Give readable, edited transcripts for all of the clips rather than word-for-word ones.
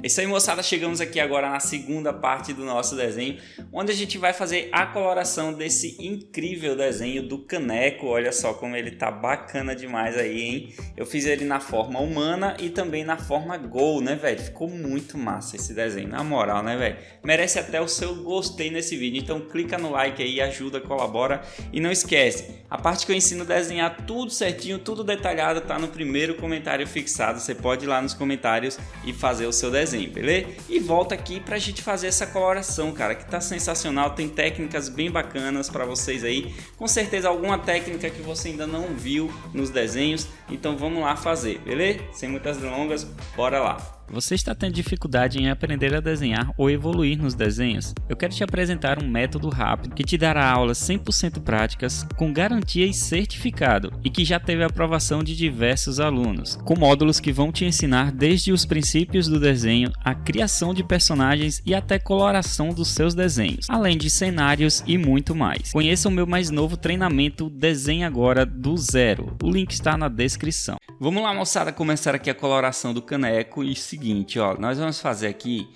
É isso aí, moçada, chegamos aqui agora na segunda parte do nosso desenho, onde a gente vai fazer a coloração desse incrível desenho do caneco. Olha só como ele tá bacana demais aí, hein? Eu fiz ele na forma humana e também na forma Gol, né, velho? Ficou muito massa esse desenho, na moral, né, velho? Merece até o seu gostei nesse vídeo, então clica no like aí, ajuda, colabora. E não esquece, a parte que eu ensino a desenhar tudo certinho, tudo detalhado, tá no primeiro comentário fixado. Você pode ir lá nos comentários e fazer o seu desenho, beleza? E volta aqui pra gente fazer essa coloração, cara, que tá sensacional. Tem técnicas bem bacanas para vocês aí, com certeza alguma técnica que você ainda não viu nos desenhos, então vamos lá fazer, beleza? Sem muitas delongas, bora lá! Você está tendo dificuldade em aprender a desenhar ou evoluir nos desenhos? Eu quero te apresentar um método rápido que te dará aulas 100% práticas, com garantia e certificado, e que já teve a aprovação de diversos alunos, com módulos que vão te ensinar desde os princípios do desenho, a criação de personagens e até coloração dos seus desenhos, além de cenários e muito mais. Conheça o meu mais novo treinamento Desenhe Agora do Zero. O link está na descrição. Vamos lá, moçada, começar aqui a coloração do caneco. E seguinte, ó, nós vamos fazer aqui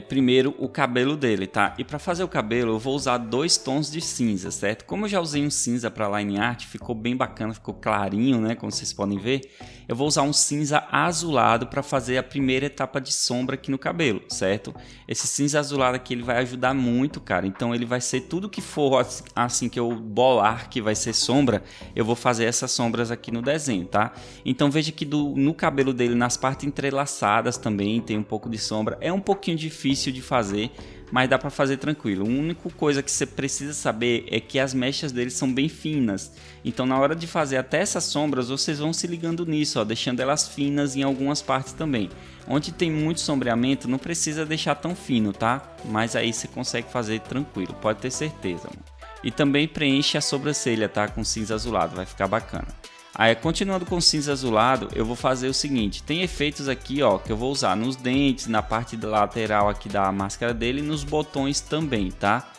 primeiro o cabelo dele, tá? E para fazer o cabelo eu vou usar dois tons de cinza, certo? Como eu já usei um cinza para line art, ficou bem bacana, ficou clarinho, né? Como vocês podem ver, eu vou usar um cinza azulado para fazer a primeira etapa de sombra aqui no cabelo, certo? Esse cinza azulado aqui ele vai ajudar muito, cara. Então ele vai ser tudo que for assim que eu bolar que vai ser sombra, eu vou fazer essas sombras aqui no desenho, tá? Então veja que no cabelo dele, nas partes entrelaçadas também tem um pouco de sombra. É um pouquinho difícil de fazer, mas dá para fazer tranquilo. A única coisa que você precisa saber é que as mechas dele são bem finas, então na hora de fazer até essas sombras vocês vão se ligando nisso, ó, deixando elas finas em algumas partes também. Onde tem muito sombreamento não precisa deixar tão fino, tá? Mas aí você consegue fazer tranquilo, pode ter certeza, mano. E também preenche a sobrancelha, tá? Com cinza azulado, vai ficar bacana. Aí, continuando com cinza azulado, eu vou fazer o seguinte, tem efeitos aqui, ó, que eu vou usar nos dentes, na parte lateral aqui da máscara dele e nos botões também, tá?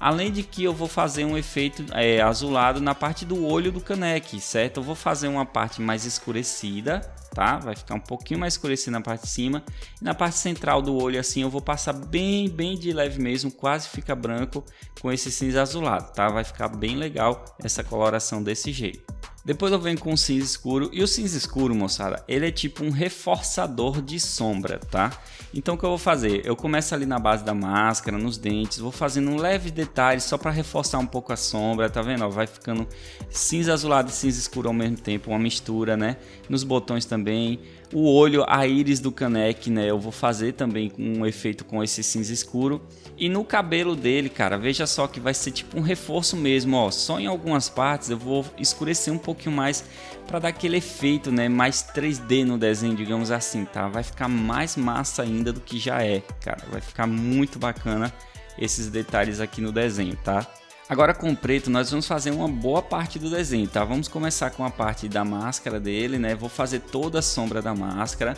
Além de que eu vou fazer um efeito azulado na parte do olho do caneco, certo? Eu vou fazer uma parte mais escurecida, tá? Vai ficar um pouquinho mais escurecida na parte de cima. E na parte central do olho assim eu vou passar bem de leve mesmo, quase fica branco com esse cinza azulado, tá? Vai ficar bem legal essa coloração desse jeito. Depois eu venho com o cinza escuro, e o cinza escuro, moçada, ele é tipo um reforçador de sombra, tá? Então o que eu vou fazer? Eu começo ali na base da máscara, nos dentes, vou fazendo um leve detalhe só para reforçar um pouco a sombra, tá vendo? Ó, vai ficando cinza azulado e cinza escuro ao mesmo tempo, uma mistura, né? Nos botões também. O olho, a íris do caneco, né? Eu vou fazer também um efeito com esse cinza escuro. E no cabelo dele, cara, veja só que vai ser tipo um reforço mesmo, ó. Só em algumas partes eu vou escurecer um pouquinho mais para dar aquele efeito, né? Mais 3D no desenho, digamos assim, tá? Vai ficar mais massa ainda do que já é, cara. Vai ficar muito bacana esses detalhes aqui no desenho, tá? Agora com o preto nós vamos fazer uma boa parte do desenho, tá? Vamos começar com a parte da máscara dele, né? Vou fazer toda a sombra da máscara.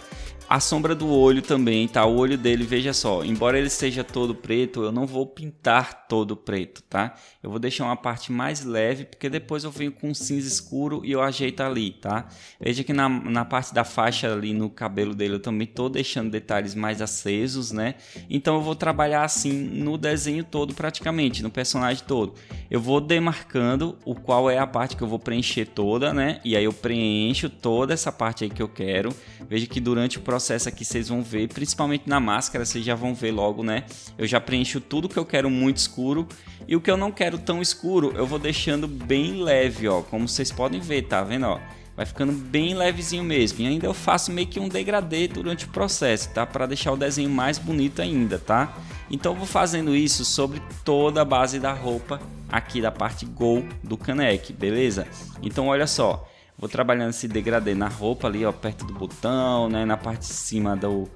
A sombra do olho também, tá? O olho dele, veja só, embora ele seja todo preto, eu não vou pintar todo preto, tá? Eu vou deixar uma parte mais leve, porque depois eu venho com cinza escuro e eu ajeito ali, tá? Veja que na parte da faixa ali no cabelo dele eu também tô deixando detalhes mais acesos, né? Então eu vou trabalhar assim no desenho todo praticamente, no personagem todo. Eu vou demarcando o qual é a parte que eu vou preencher toda, né? E aí eu preencho toda essa parte aí que eu quero. Veja que durante o processo aqui vocês vão ver, principalmente na máscara, vocês já vão ver logo, né? Eu já preencho tudo que eu quero muito escuro e o que eu não quero tão escuro eu vou deixando bem leve, ó, como vocês podem ver, tá vendo, ó? Vai ficando bem levezinho mesmo. E ainda eu faço meio que um degradê durante o processo, tá? Para deixar o desenho mais bonito ainda, tá? Então eu vou fazendo isso sobre toda a base da roupa aqui da parte Gol do caneco, beleza? Então olha só, vou trabalhando esse degradê na roupa ali, ó, perto do botão, né? Na parte de cima do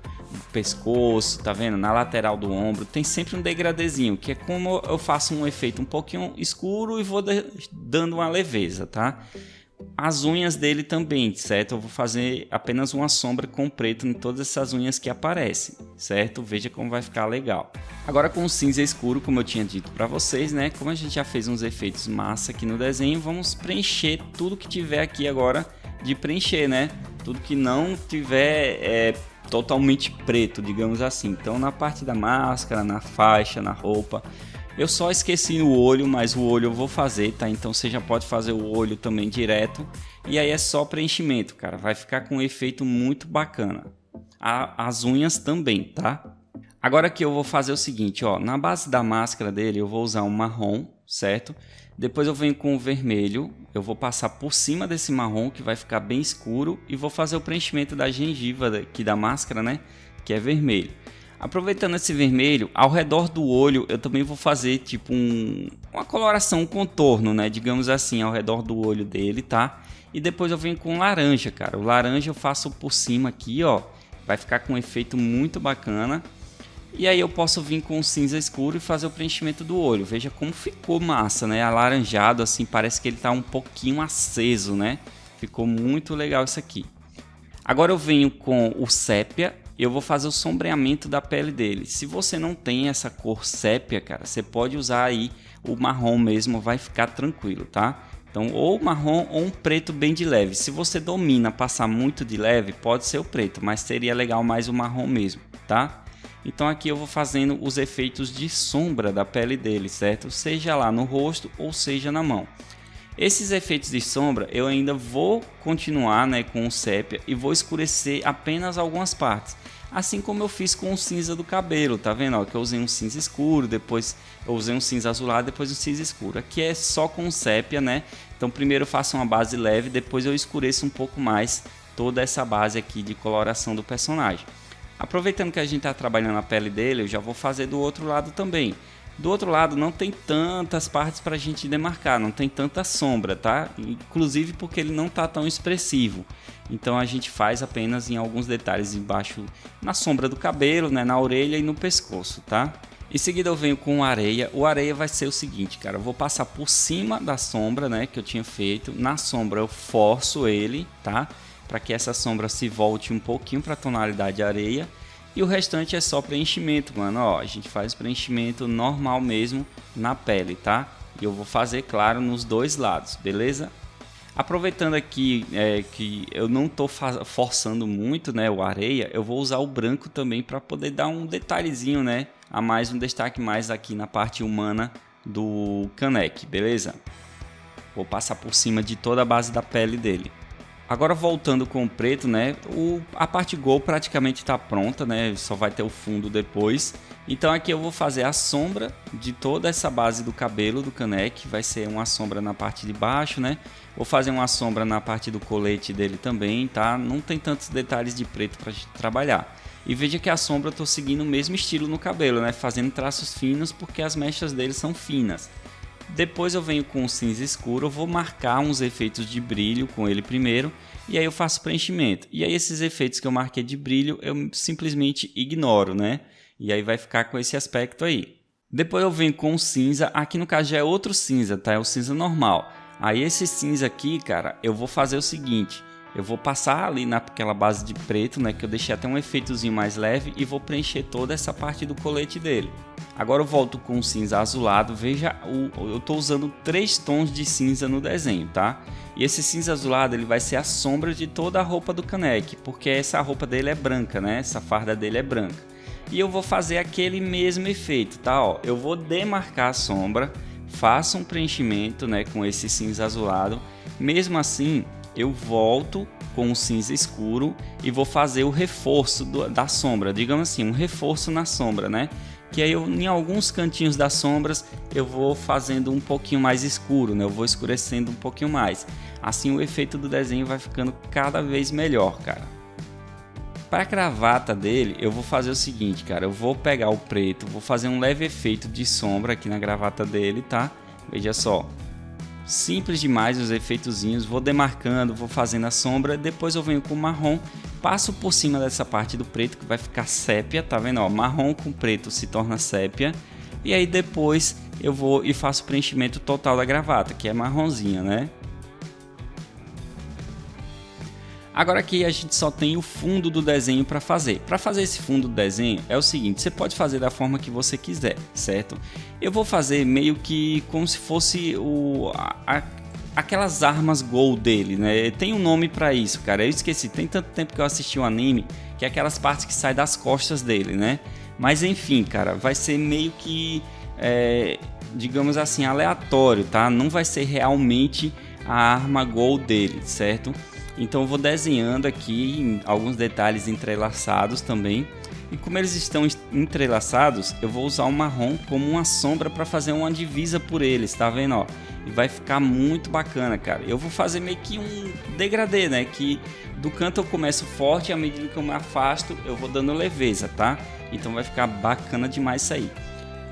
pescoço, tá vendo? Na lateral do ombro, tem sempre um degradêzinho, que é como eu faço um efeito um pouquinho escuro e vou dando uma leveza, tá? As unhas dele também, certo? Eu vou fazer apenas uma sombra com preto em todas essas unhas que aparecem, certo? Veja como vai ficar legal. Agora com o cinza escuro, como eu tinha dito para vocês, né? Como a gente já fez uns efeitos massa aqui no desenho, vamos preencher tudo que tiver aqui agora de preencher, né? Tudo que não tiver totalmente preto, digamos assim. Então na parte da máscara, na faixa, na roupa, eu só esqueci o olho, mas o olho eu vou fazer, tá? Então você já pode fazer o olho também direto. E aí é só preenchimento, cara. Vai ficar com um efeito muito bacana. As unhas também, tá? Agora aqui eu vou fazer o seguinte, ó. Na base da máscara dele eu vou usar um marrom, certo? Depois eu venho com o vermelho. Eu vou passar por cima desse marrom, que vai ficar bem escuro. E vou fazer o preenchimento da gengiva aqui da máscara, né? Que é vermelho. Aproveitando esse vermelho, ao redor do olho eu também vou fazer tipo uma coloração, um contorno, né? Digamos assim, ao redor do olho dele, tá? E depois eu venho com laranja, cara. O laranja eu faço por cima aqui, ó. Vai ficar com um efeito muito bacana. E aí eu posso vir com o cinza escuro e fazer o preenchimento do olho. Veja como ficou massa, né? Alaranjado, assim, parece que ele tá um pouquinho aceso, né? Ficou muito legal isso aqui. Agora eu venho com o sépia. Eu vou fazer o sombreamento da pele dele. Se você não tem essa cor sépia, cara, você pode usar aí o marrom mesmo, vai ficar tranquilo, tá? Então, ou marrom ou um preto bem de leve. Se você domina passar muito de leve, pode ser o preto, mas seria legal mais o marrom mesmo, tá? Então aqui eu vou fazendo os efeitos de sombra da pele dele, certo? Seja lá no rosto ou seja na mão. Esses efeitos de sombra eu ainda vou continuar, né, com o sépia e vou escurecer apenas algumas partes. Assim como eu fiz com o cinza do cabelo, tá vendo? Ó, que eu usei um cinza escuro, depois eu usei um cinza azulado, depois um cinza escuro. Aqui é só com sépia, né? Então primeiro eu faço uma base leve, depois eu escureço um pouco mais toda essa base aqui de coloração do personagem. Aproveitando que a gente está trabalhando a pele dele, eu já vou fazer do outro lado também. Do outro lado não tem tantas partes para a gente demarcar, não tem tanta sombra, tá? Inclusive porque ele não tá tão expressivo. Então a gente faz apenas em alguns detalhes embaixo, na sombra do cabelo, né? Na orelha e no pescoço, tá? Em seguida eu venho com areia. O areia vai ser o seguinte, cara. Eu vou passar por cima da sombra, né? Que eu tinha feito. Na sombra eu forço ele, tá? Para que essa sombra se volte um pouquinho para a tonalidade de areia. E o restante é só preenchimento, mano. Ó, a gente faz preenchimento normal mesmo na pele, tá? E eu vou fazer, claro, nos dois lados, beleza? Aproveitando aqui que eu não tô forçando muito, né, o areia, eu vou usar o branco também para poder dar um detalhezinho, né? A mais, um destaque mais aqui na parte humana do Kanek, beleza? Vou passar por cima de toda a base da pele dele. Agora voltando com o preto, né? A parte Gol praticamente está pronta, né? Só vai ter o fundo depois. Então aqui eu vou fazer a sombra de toda essa base do cabelo do Kanek. Vai ser uma sombra na parte de baixo, né? Vou fazer uma sombra na parte do colete dele também, tá? Não tem tantos detalhes de preto para trabalhar. E veja que a sombra eu estou seguindo o mesmo estilo no cabelo, né? Fazendo traços finos porque as mechas dele são finas. Depois eu venho com o cinza escuro, eu vou marcar uns efeitos de brilho com ele primeiro e aí eu faço preenchimento. E aí esses efeitos que eu marquei de brilho eu simplesmente ignoro, né? E aí vai ficar com esse aspecto aí. Depois eu venho com o cinza, aqui no caso já é outro cinza, tá? É o cinza normal. Aí esse cinza aqui, cara, eu vou fazer o seguinte. Eu vou passar ali naquela base de preto, né? Que eu deixei até um efeitozinho mais leve e vou preencher toda essa parte do colete dele. Agora eu volto com o cinza azulado. Veja, eu estou usando 3 tons de cinza no desenho, tá? E esse cinza azulado ele vai ser a sombra de toda a roupa do Kanek, porque essa roupa dele é branca, né? Essa farda dele é branca. E eu vou fazer aquele mesmo efeito, tá? Ó, eu vou demarcar a sombra, faço um preenchimento, né? Com esse cinza azulado. Mesmo assim, eu volto com o cinza escuro e vou fazer o reforço da sombra, digamos assim, um reforço na sombra, né? Que aí em alguns cantinhos das sombras eu vou fazendo um pouquinho mais escuro, né? Eu vou escurecendo um pouquinho mais. Assim o efeito do desenho vai ficando cada vez melhor, cara. Para a gravata dele, eu vou fazer o seguinte, cara. Eu vou pegar o preto, vou fazer um leve efeito de sombra aqui na gravata dele, tá? Veja só. Simples demais os efeitozinhos, vou demarcando, vou fazendo a sombra, depois eu venho com o marrom, passo por cima dessa parte do preto que vai ficar sépia, tá vendo? Ó, marrom com preto se torna sépia, e aí depois eu vou e faço o preenchimento total da gravata, que é marronzinha, né? Agora aqui a gente só tem o fundo do desenho para fazer. Para fazer esse fundo do desenho é o seguinte, você pode fazer da forma que você quiser, certo? Eu vou fazer meio que como se fosse aquelas armas Gol dele, né? Tem um nome para isso, cara. Eu esqueci, tem tanto tempo que eu assisti um anime que que é aquelas partes que saem das costas dele, né? Mas enfim, cara, vai ser meio que, digamos assim, aleatório, tá? Não vai ser realmente a arma Gol dele, certo? Então eu vou desenhando aqui alguns detalhes entrelaçados também. E como eles estão entrelaçados, eu vou usar o marrom como uma sombra para fazer uma divisa por eles, tá vendo, ó? E vai ficar muito bacana, cara. Eu vou fazer meio que um degradê, né? Que do canto eu começo forte e à medida que eu me afasto, eu vou dando leveza, tá? Então vai ficar bacana demais isso aí.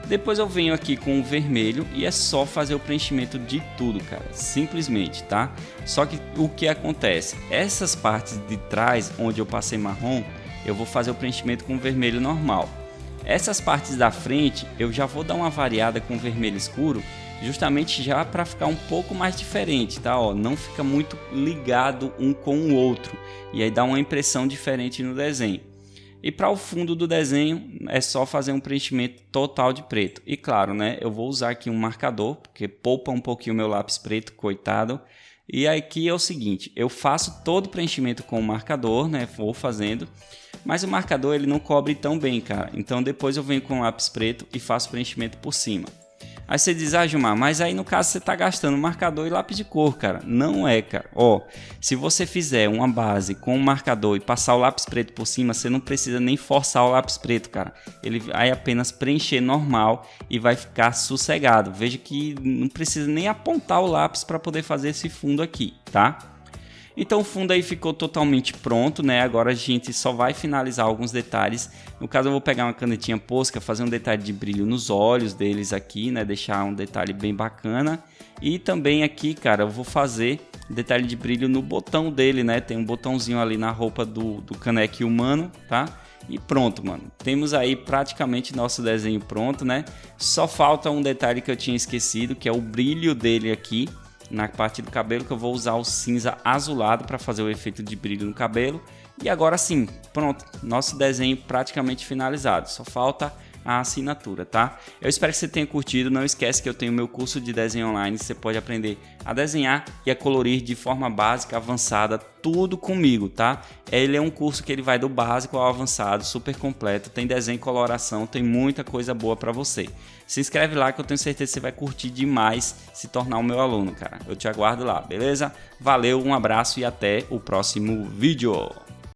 Depois eu venho aqui com o vermelho e é só fazer o preenchimento de tudo, cara, simplesmente, tá? Só que o que acontece? Essas partes de trás, onde eu passei marrom, eu vou fazer o preenchimento com vermelho normal. Essas partes da frente, eu já vou dar uma variada com vermelho escuro, justamente já para ficar um pouco mais diferente, tá? Ó, não fica muito ligado um com o outro, e aí dá uma impressão diferente no desenho. E para o fundo do desenho é só fazer um preenchimento total de preto. E claro, né, eu vou usar aqui um marcador, porque poupa um pouquinho o meu lápis preto, coitado. E aqui é o seguinte, eu faço todo o preenchimento com o marcador, né, vou fazendo. Mas o marcador ele não cobre tão bem, cara. Então depois eu venho com o lápis preto e faço o preenchimento por cima. Aí você diz, ah, Gilmar, mas aí no caso você está gastando marcador e lápis de cor, cara. Não é, cara. Ó, se você fizer uma base com um marcador e passar o lápis preto por cima, você não precisa nem forçar o lápis preto, cara. Ele vai apenas preencher normal e vai ficar sossegado. Veja que não precisa nem apontar o lápis para poder fazer esse fundo aqui, tá? Então o fundo aí ficou totalmente pronto, né? Agora a gente só vai finalizar alguns detalhes. No caso eu vou pegar uma canetinha Posca, fazer um detalhe de brilho nos olhos deles aqui, né? Deixar um detalhe bem bacana. E também aqui, cara, eu vou fazer detalhe de brilho no botão dele, né? Tem um botãozinho ali na roupa do caneque humano, tá? E pronto, mano. Temos aí praticamente nosso desenho pronto, né? Só falta um detalhe que eu tinha esquecido, que é o brilho dele aqui. Na parte do cabelo, que eu vou usar o cinza azulado para fazer o efeito de brilho no cabelo. E agora sim, pronto, nosso desenho praticamente finalizado. Só falta a assinatura, tá? Eu espero que você tenha curtido. Não esquece que eu tenho meu curso de desenho online. Você pode aprender a desenhar e a colorir de forma básica, avançada, tudo comigo, tá? Ele é um curso que ele vai do básico ao avançado, super completo. Tem desenho e coloração, tem muita coisa boa para você. Se inscreve lá que eu tenho certeza que você vai curtir demais se tornar o meu aluno, cara. Eu te aguardo lá, beleza? Valeu, um abraço e até o próximo vídeo.